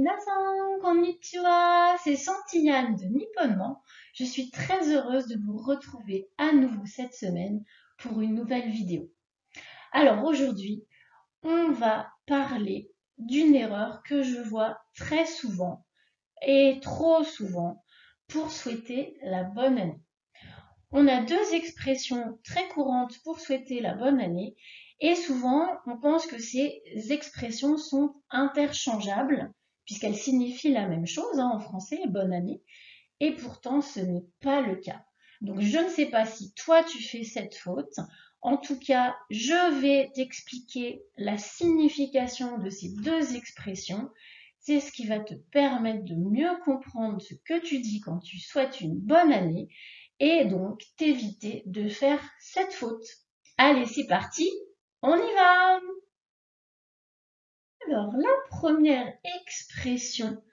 Minasan, konnichiwa, c'est Santillane de Nipponement. Je suis très heureuse de vous retrouver à nouveau cette semaine pour une nouvelle vidéo. Alors aujourd'hui, on va parler d'une erreur que je vois très souvent et trop souvent pour souhaiter la bonne année. On a deux expressions très courantes pour souhaiter la bonne année et souvent on pense que ces expressions sont interchangeables puisqu'elles signifient la même chose en français, bonne année, et pourtant ce n'est pas le cas. Donc je ne sais pas si toi tu fais cette faute. En tout cas, je vais t'expliquer la signification de ces deux expressions. C'est ce qui va te permettre de mieux comprendre ce que tu dis quand tu souhaites une bonne année et donc t'éviter de faire cette faute. Allez, c'est parti, on y va! Alors, la première expression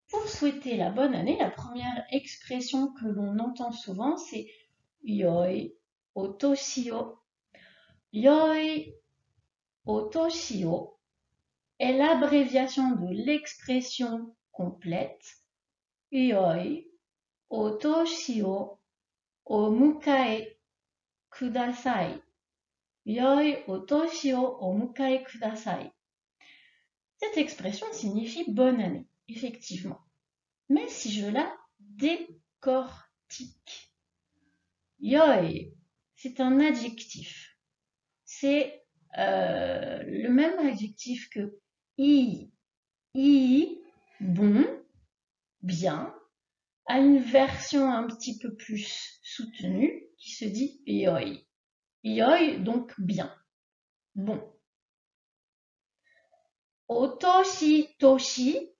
pour souhaiter la bonne année, la première expression que l'on entend souvent, c'est Yoi Otoshio. Yoi Otoshio est l'abréviation de l'expression complète Yoi Otoshio Omukae Kudasai. Yoi Otoshio Omukae Kudasai. Cette expression signifie bonne année, effectivement. Mais si je la décortique, yoi, c'est un adjectif. C'est le même adjectif que i, bon, bien, a une version un petit peu plus soutenue qui se dit yoi. Yoi, donc bien, bon. Otoshi, toshi,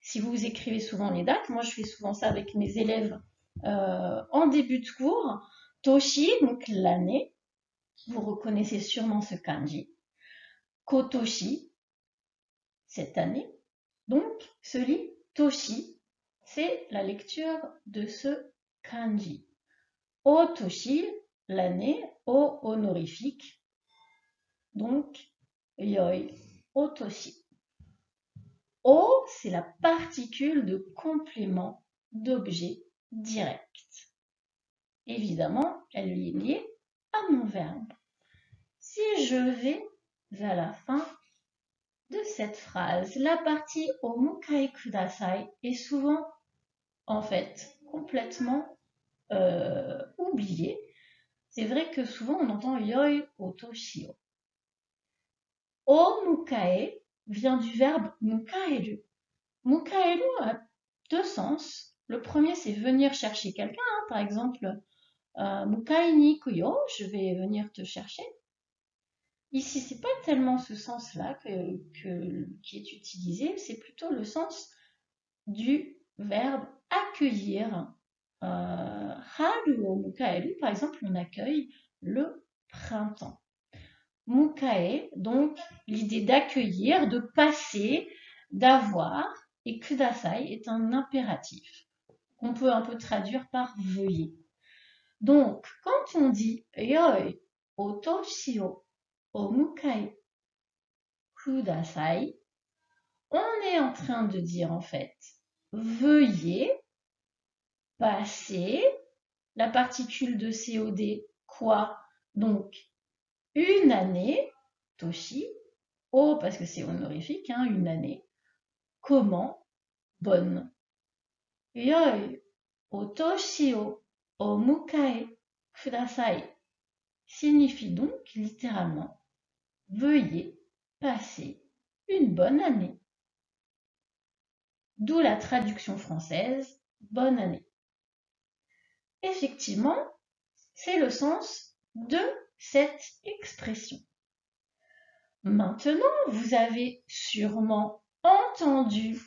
si vous écrivez souvent les dates, moi je fais souvent ça avec mes élèves en début de cours. Toshi, donc l'année, vous reconnaissez sûrement ce kanji. Kotoshi, cette année. Donc ce lit, toshi, c'est la lecture de ce kanji. Otoshi, l'année, o honorifique. Donc yoi, otoshi. O, c'est la particule de complément d'objet direct. Évidemment, elle est liée à mon verbe. Si je vais à la fin de cette phrase, la partie omukai kudasai est souvent, en fait, complètement oubliée. C'est vrai que souvent on entend yoi otoshio. Omukae vient du verbe mukaeru. Mukaeru a deux sens. Le premier, c'est venir chercher quelqu'un. Par exemple, mukai ni kuyo, je vais venir te chercher. Ici, c'est pas tellement ce sens-là qui est utilisé, c'est plutôt le sens du verbe accueillir. Haru o mukaeru, par exemple, on accueille le printemps. Mukae, donc l'idée d'accueillir, de passer, d'avoir, et kudasai est un impératif qu'on peut un peu traduire par veuillez. Donc, quand on dit yoi otoshio omukae kudasai, on est en train de dire en fait veuillez passer la particule de COD quoi? Donc une année, toshi, o parce que c'est honorifique, hein, une année. Comment? Bonne. Yoi otoshi o omukae kudasai signifie donc littéralement veuillez passer une bonne année. D'où la traduction française bonne année. Effectivement, c'est le sens de cette expression. Maintenant, vous avez sûrement entendu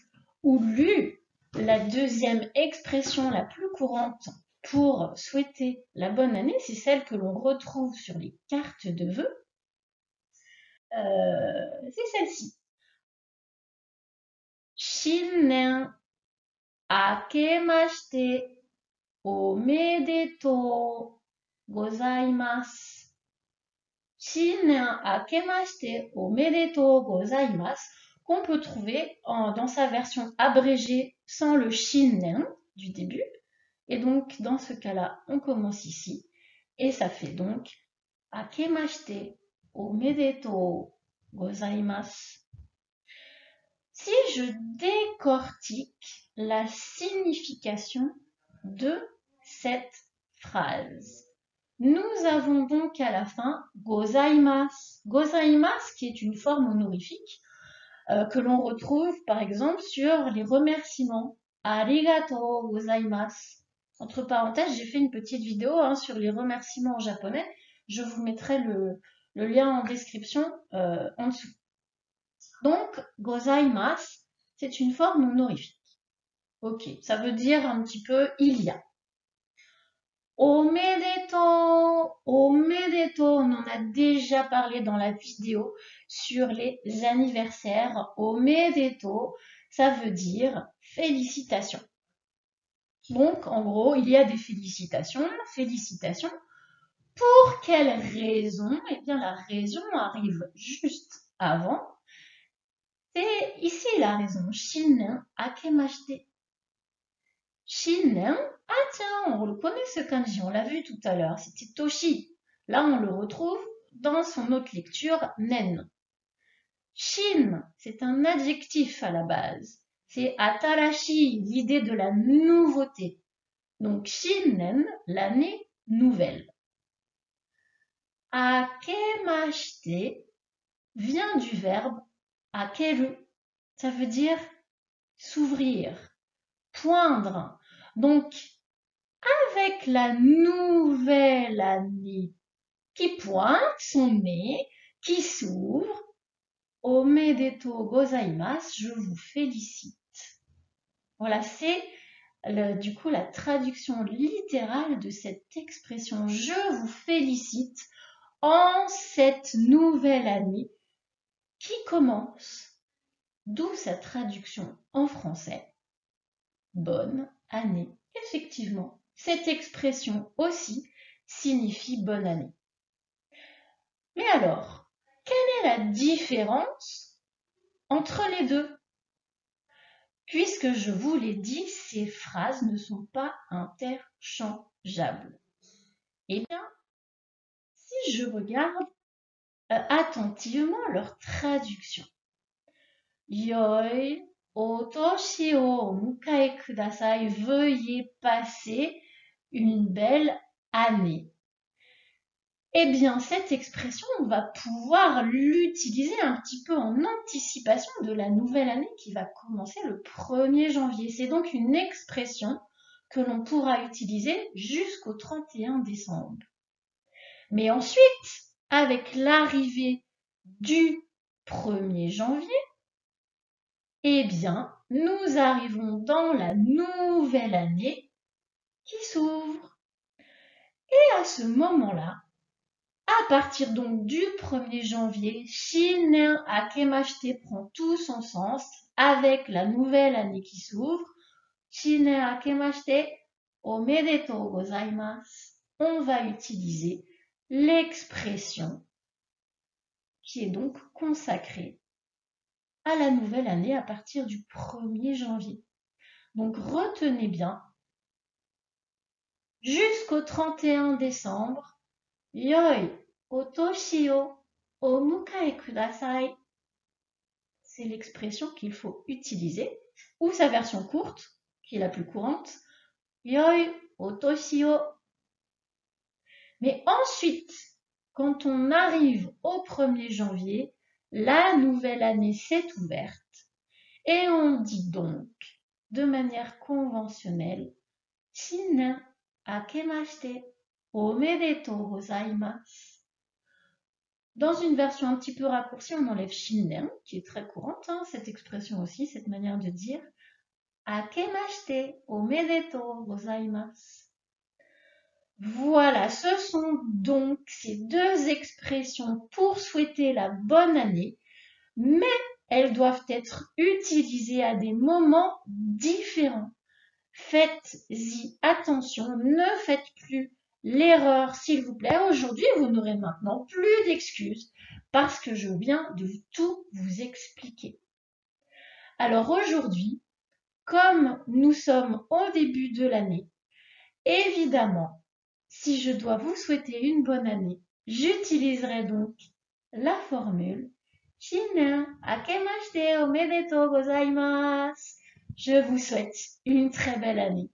ou lu la deuxième expression la plus courante pour souhaiter la bonne année, c'est celle que l'on retrouve sur les cartes de vœux. C'est celle-ci. Shinnen akemashite omedetou gozaimasu. Shinnen akemashite omedetou gozaimasu. qu'on peut trouver dans sa version abrégée sans le shinen du début. Et donc, dans ce cas-là, on commence ici. Et ça fait donc Akemashite omedetou gozaimasu. Si je décortique la signification de cette phrase, nous avons donc à la fin gozaimasu. Gozaimasu qui est une forme honorifique que l'on retrouve par exemple sur les remerciements. Arigatou gozaimasu. Entre parenthèses, j'ai fait une petite vidéo sur les remerciements en japonais. Je vous mettrai le lien en description en dessous. Donc, gozaimasu, c'est une forme honorifique. Ok, ça veut dire un petit peu il y a. Omedetou, omedetou, on en a déjà parlé dans la vidéo sur les anniversaires. Omedetou, ça veut dire félicitations. Donc, en gros, il y a des félicitations. Félicitations. Pour quelle raison? Eh bien, la raison arrive juste avant. C'est ici la raison. Shinen akemashite. Shinen, ah tiens, on le connaît ce kanji, on l'a vu tout à l'heure, c'était toshi. Là, on le retrouve dans son autre lecture, nen. Shin, c'est un adjectif à la base. C'est atarashi, l'idée de la nouveauté. Donc, shinen, l'année nouvelle. Akemashite vient du verbe akeru. Ça veut dire s'ouvrir, poindre. Donc, avec la nouvelle année qui pointe son nez, qui s'ouvre, omedetou gozaimasu, je vous félicite. Voilà, c'est du coup la traduction littérale de cette expression. Je vous félicite en cette nouvelle année qui commence. D'où sa traduction en français. Bonne année. Effectivement, cette expression aussi signifie bonne année. Mais alors, quelle est la différence entre les deux? Puisque je vous l'ai dit, ces phrases ne sont pas interchangeables. Eh bien, si je regarde attentivement leur traduction. Yoi otoshi o mukae kudasai, veuillez passer une belle année. Eh bien, cette expression, on va pouvoir l'utiliser un petit peu en anticipation de la nouvelle année qui va commencer le 1er janvier. C'est donc une expression que l'on pourra utiliser jusqu'au 31 décembre. Mais ensuite, avec l'arrivée du 1er janvier, eh bien, nous arrivons dans la nouvelle année qui s'ouvre. Et à ce moment-là, à partir donc du 1er janvier, Shinen akemashite prend tout son sens avec la nouvelle année qui s'ouvre. Shinen akemashite omedetou gozaimasu. On va utiliser l'expression qui est donc consacrée à la nouvelle année à partir du 1er janvier. Donc retenez bien, jusqu'au 31 décembre, Yoi otoshi o omukae kudasai. C'est l'expression qu'il faut utiliser, ou sa version courte, qui est la plus courante, Yoi otoshi o. Mais ensuite, quand on arrive au 1er janvier, la nouvelle année s'est ouverte et on dit donc de manière conventionnelle Shinen akemashite omedetou gozaimasu. Dans une version un petit peu raccourcie, on enlève shinen, qui est très courante, cette expression aussi, cette manière de dire akemashite omedetou gozaimasu. Voilà, ce sont donc ces deux expressions pour souhaiter la bonne année, mais elles doivent être utilisées à des moments différents. Faites-y attention, ne faites plus l'erreur, s'il vous plaît. Aujourd'hui, vous n'aurez maintenant plus d'excuses parce que je viens de tout vous expliquer. Alors aujourd'hui, comme nous sommes au début de l'année, évidemment, si je dois vous souhaiter une bonne année, j'utiliserai donc la formule Shinran akemashite omedetou gozaimasu. Je vous souhaite une très belle année.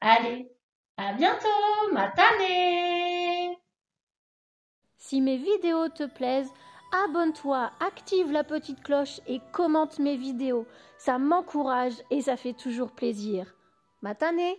Allez, à bientôt, matane! Si mes vidéos te plaisent, abonne-toi, active la petite cloche et commente mes vidéos. Ça m'encourage et ça fait toujours plaisir. Matane!